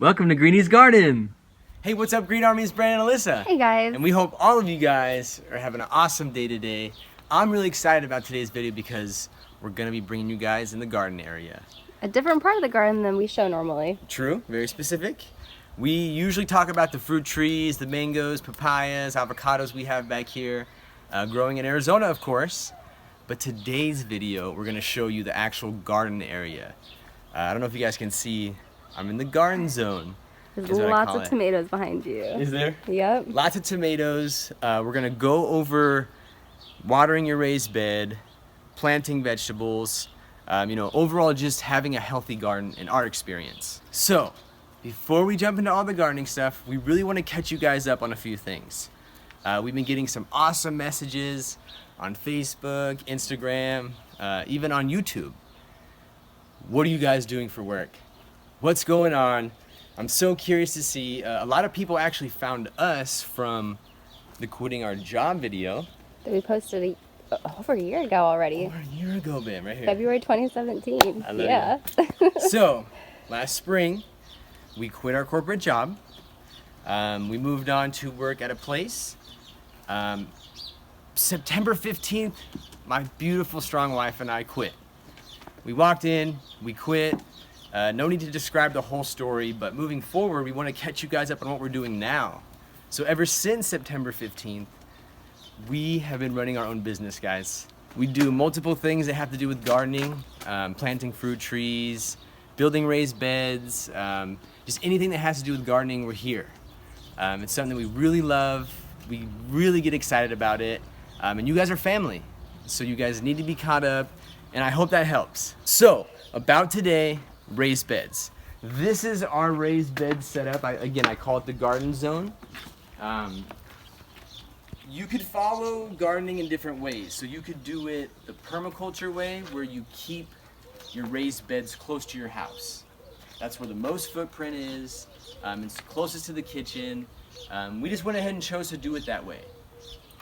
Welcome to Greenies Garden. Hey, what's up, Green Army? It's Brandon and Alyssa. Hey guys. And we hope all of you guys are having an awesome day today. I'm really excited about today's video because we're gonna be bringing you guys in the garden area. A different part of the garden than we show normally. True, very specific. We usually talk about the fruit trees, the mangoes, papayas, avocados we have back here, growing in Arizona, of course. But today's video, we're gonna show you the actual garden area. I don't know if you guys can see, I'm in the garden zone. There's lots of tomatoes behind you. Is there? Yep. Lots of tomatoes. We're gonna go over watering your raised bed, planting vegetables, overall just having a healthy garden in our experience. So, before we jump into all the gardening stuff, we really want to catch you guys up on a few things. We've been getting some awesome messages on Facebook, Instagram, even on YouTube. What are you guys doing for work? What's going on? I'm so curious to see. A lot of people actually found us from the quitting our job video That we posted over a year ago already. Over a year ago, babe, right here. February 2017. I love you. So, last spring, we quit our corporate job. We moved on to work at a place. September 15th, my beautiful, strong wife and I quit. We walked in, we quit. No need to describe the whole story, but moving forward, we want to catch you guys up on what we're doing now. So ever since September 15th, we have been running our own business, guys. We do multiple things that have to do with gardening, planting fruit trees, building raised beds, just anything that has to do with gardening, we're here. It's something that we really love. We really get excited about it. And you guys are family, so you guys need to be caught up, and I hope that helps. So, about today, raised beds. This is our raised bed setup. I call it the garden zone. You could follow gardening in different ways. So you could do it the permaculture way, where you keep your raised beds close to your house. That's where the most footprint is. It's closest to the kitchen. We just went ahead and chose to do it that way.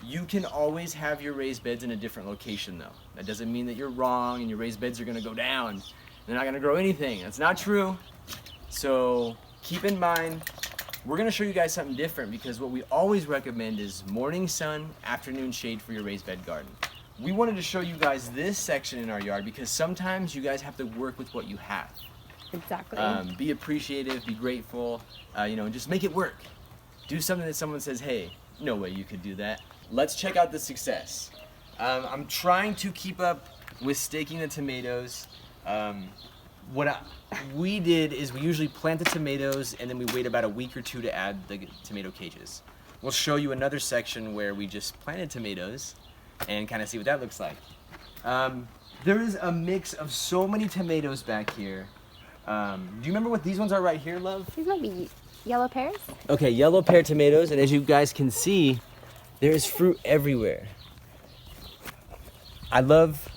You can always have your raised beds in a different location though. That doesn't mean that you're wrong and your raised beds are gonna go down. They're not gonna grow anything. That's not true. So keep in mind, we're gonna show you guys something different because what we always recommend is morning sun, afternoon shade for your raised bed garden. We wanted to show you guys this section in our yard because sometimes you guys have to work with what you have. Exactly. Be appreciative, be grateful, and just make it work. Do something that someone says, hey, no way you could do that. Let's check out the success. I'm trying to keep up with staking the tomatoes. We did is we usually plant the tomatoes and then we wait about a week or two to add the tomato cages. We'll show you another section where we just planted tomatoes and kind of see what that looks like. There is a mix of so many tomatoes back here. Do you remember what these ones are right here, love? These might be yellow pears. Okay, yellow pear tomatoes, and as you guys can see, there is fruit everywhere. I love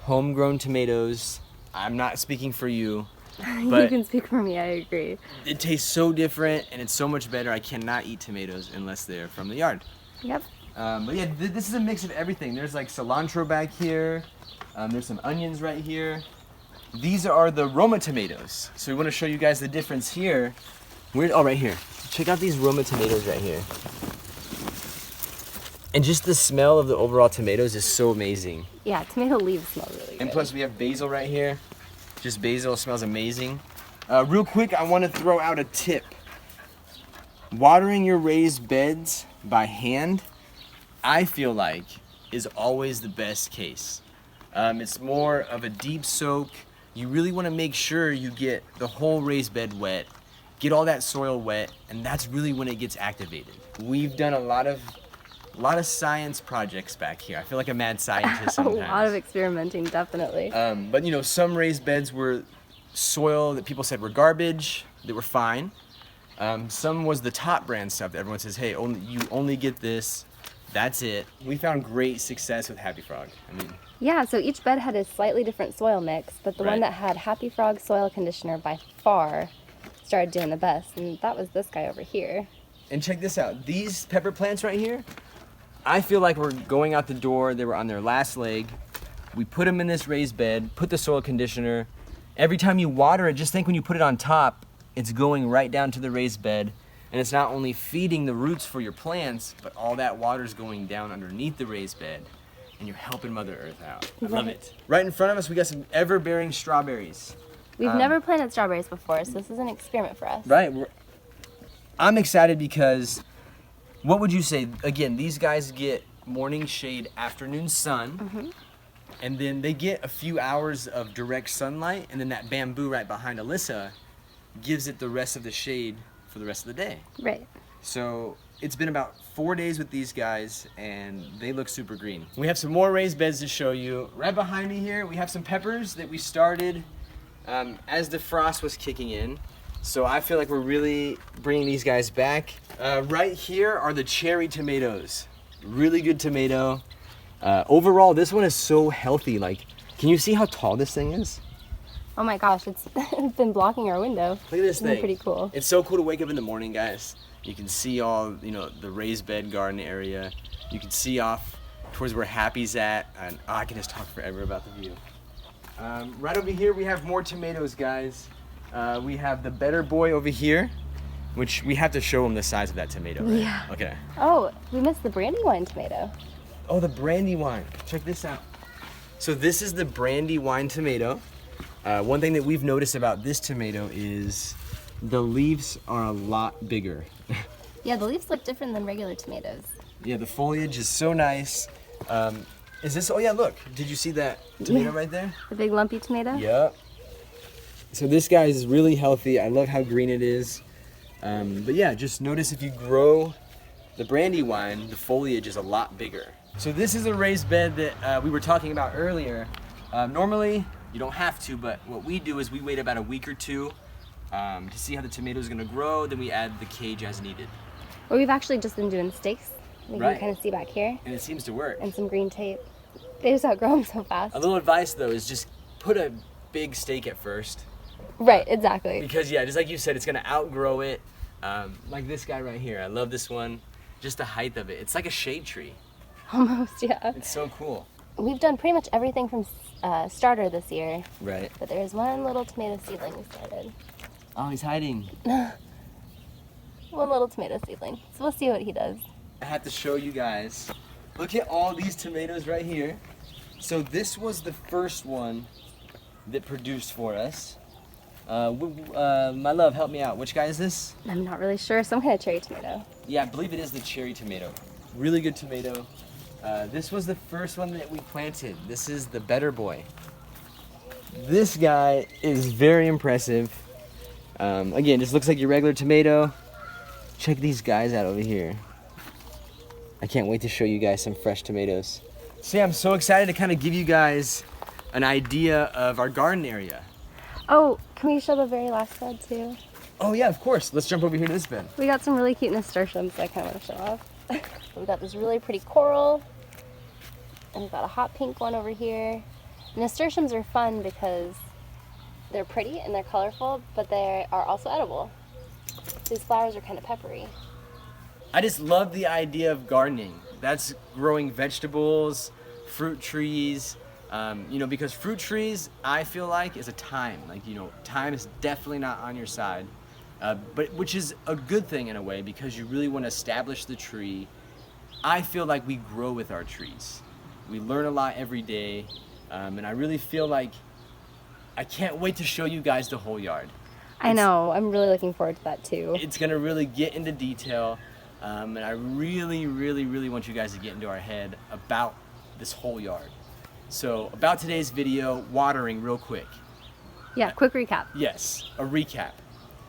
homegrown tomatoes. I'm not speaking for you, but you can speak for me, I agree. It tastes so different and it's so much better. I cannot eat tomatoes unless they're from the yard. Yep. But yeah, this is a mix of everything. There's like cilantro back here. There's some onions right here. These are the Roma tomatoes. So we want to show you guys the difference here. Right here. Check out these Roma tomatoes right here. And just the smell of the overall tomatoes is so amazing. Yeah, tomato leaves smell really good. And plus we have basil right here. Just basil smells amazing. Real quick, I want to throw out a tip. Watering your raised beds by hand, I feel like, is always the best case. It's more of a deep soak. You really want to make sure you get the whole raised bed wet, get all that soil wet, and that's really when it gets activated. We've done a lot of science projects back here. I feel like a mad scientist sometimes. A lot of experimenting, definitely. But some raised beds were soil that people said were garbage, that were fine. Some was the top brand stuff that everyone says, hey, you only get this, that's it. We found great success with Happy Frog. Yeah, so each bed had a slightly different soil mix, but the one that had Happy Frog soil conditioner by far started doing the best, and that was this guy over here. And check this out. These pepper plants right here, I feel like we're going out the door. They were on their last leg. We put them in this raised bed, put the soil conditioner. Every time you water it, just think when you put it on top, it's going right down to the raised bed, and it's not only feeding the roots for your plants, but all that water's going down underneath the raised bed, and you're helping Mother Earth out. I love it. Right in front of us, we got some ever-bearing strawberries. We've never planted strawberries before, so this is an experiment for us. Right. I'm excited because, what would you say? Again, these guys get morning shade, afternoon sun, and then they get a few hours of direct sunlight, and then that bamboo right behind Alyssa gives it the rest of the shade for the rest of the day. Right. So it's been about 4 days with these guys, and they look super green. We have some more raised beds to show you. Right behind me here, we have some peppers that we started as the frost was kicking in. So I feel like we're really bringing these guys back. Right here are the cherry tomatoes. Really good tomato. Overall, this one is so healthy. Like, can you see how tall this thing is? Oh my gosh, it's been blocking our window. Look at this thing. Pretty cool. It's so cool to wake up in the morning, guys. You can see all, you know, the raised bed garden area. You can see off towards where Happy's at, and I can just talk forever about the view. Right over here, we have more tomatoes, guys. We have the Better Boy over here, which we have to show them the size of that tomato, right? Yeah. Okay. Oh, we missed the Brandywine tomato. Oh, the Brandywine. Check this out. So this is the Brandywine tomato. One thing that we've noticed about this tomato is the leaves are a lot bigger. Yeah, the leaves look different than regular tomatoes. Yeah, the foliage is so nice. Is this, oh yeah, look, did you see that tomato right there? The big lumpy tomato? Yep. So this guy is really healthy. I love how green it is. But yeah, just notice if you grow the Brandywine, the foliage is a lot bigger. So this is a raised bed that we were talking about earlier. Normally, you don't have to, but what we do is we wait about a week or two to see how the tomato is gonna grow, then we add the cage as needed. Well, we've actually just been doing stakes. You Right. can kind of see back here. And it seems to work. And some green tape. They just outgrow them so fast. A little advice though is just put a big stake at first. Right, exactly. Because yeah, just like you said, it's gonna outgrow it. Like this guy right here, I love this one. Just the height of it. It's like a shade tree. Almost, yeah. It's so cool. We've done pretty much everything from starter this year. Right. But there's one little tomato seedling we started. Oh, he's hiding. One little tomato seedling. So we'll see what he does. I have to show you guys. Look at all these tomatoes right here. So this was the first one that produced for us. My love, help me out. Which guy is this? I'm not really sure. Some kind of cherry tomato. Yeah, I believe it is the cherry tomato. Really good tomato. This was the first one that we planted. This is the Better Boy. This guy is very impressive. Again, just looks like your regular tomato. Check these guys out over here. I can't wait to show you guys some fresh tomatoes. So yeah, I'm so excited to kind of give you guys an idea of our garden area. Oh, can we show the very last bed too? Oh yeah, of course. Let's jump over here to this bed. We got some really cute nasturtiums that I kind of want to show off. We got this really pretty coral, and we've got a hot pink one over here. Nasturtiums are fun because they're pretty and they're colorful, but they are also edible. These flowers are kind of peppery. I just love the idea of gardening. That's growing vegetables, fruit trees, because fruit trees, I feel like, is a time. Time is definitely not on your side, but which is a good thing in a way because you really want to establish the tree. I feel like we grow with our trees. We learn a lot every day, and I really feel like I can't wait to show you guys the whole yard. I know, I'm really looking forward to that too. It's gonna really get into detail, and I really, really, really want you guys to get into our head about this whole yard. So about today's video, watering real quick. Yeah, quick recap. Yes, a recap.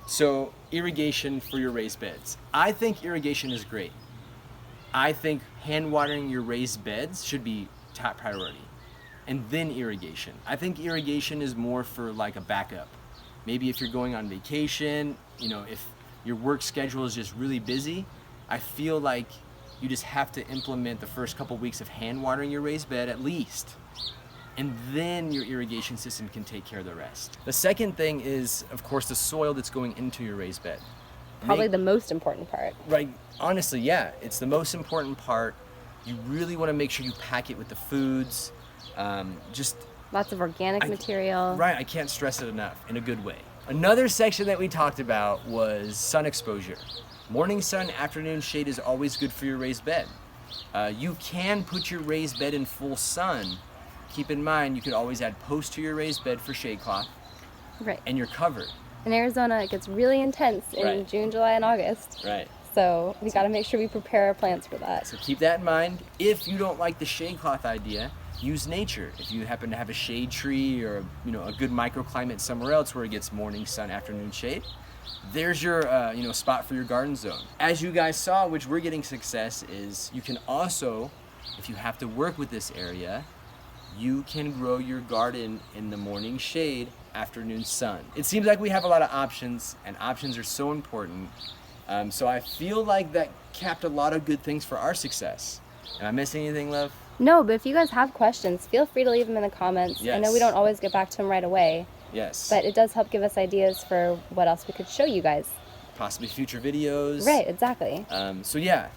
So irrigation for your raised beds. I think irrigation is great. I think hand watering your raised beds should be top priority. And then irrigation. I think irrigation is more for like a backup. Maybe if you're going on vacation, if your work schedule is just really busy, I feel like you just have to implement the first couple weeks of hand watering your raised bed at least. And then your irrigation system can take care of the rest. The second thing is, of course, the soil that's going into your raised bed. Probably the most important part. Right, honestly, yeah, it's the most important part. You really want to make sure you pack it with the foods, Lots of organic material. Right, I can't stress it enough, in a good way. Another section that we talked about was sun exposure. Morning sun, afternoon shade is always good for your raised bed. You can put your raised bed in full sun. Keep in mind, you can always add posts to your raised bed for shade cloth. Right. And you're covered. In Arizona, it gets really intense in Right. June, July, and August. Right. So we got to make sure we prepare our plants for that. So keep that in mind. If you don't like the shade cloth idea, use nature. If you happen to have a shade tree or a good microclimate somewhere else where it gets morning sun, afternoon shade, there's your spot for your garden zone. As you guys saw, which we're getting success, is you can also, if you have to work with this area, you can grow your garden in the morning shade, afternoon sun. It seems like we have a lot of options, and options are so important. So I feel like that capped a lot of good things for our success. Am I missing anything, love? No, but if you guys have questions, feel free to leave them in the comments. Yes. I know we don't always get back to them right away, Yes. but it does help give us ideas for what else we could show you guys. Possibly future videos. Right, exactly. So yeah,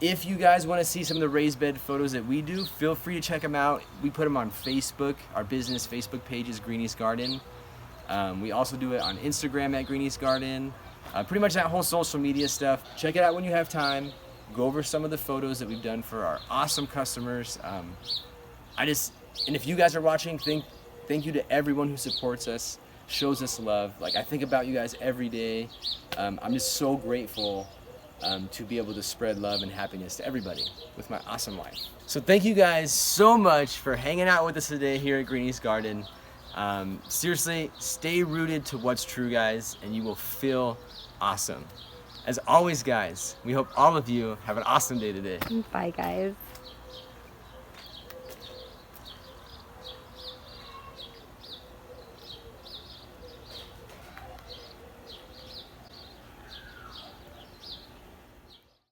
if you guys want to see some of the raised bed photos that we do, feel free to check them out. We put them on Facebook. Our business Facebook page is Greenies Garden. We also do it on Instagram at Greenies Garden. Pretty much that whole social media stuff. Check it out when you have time. Go over some of the photos that we've done for our awesome customers. And if you guys are watching, thank you to everyone who supports us, shows us love. Like, I think about you guys every day. I'm just so grateful to be able to spread love and happiness to everybody with my awesome life. So thank you guys so much for hanging out with us today here at Greenies Garden. Seriously, stay rooted to what's true, guys, and you will feel awesome. As always, guys, we hope all of you have an awesome day today. Bye, guys.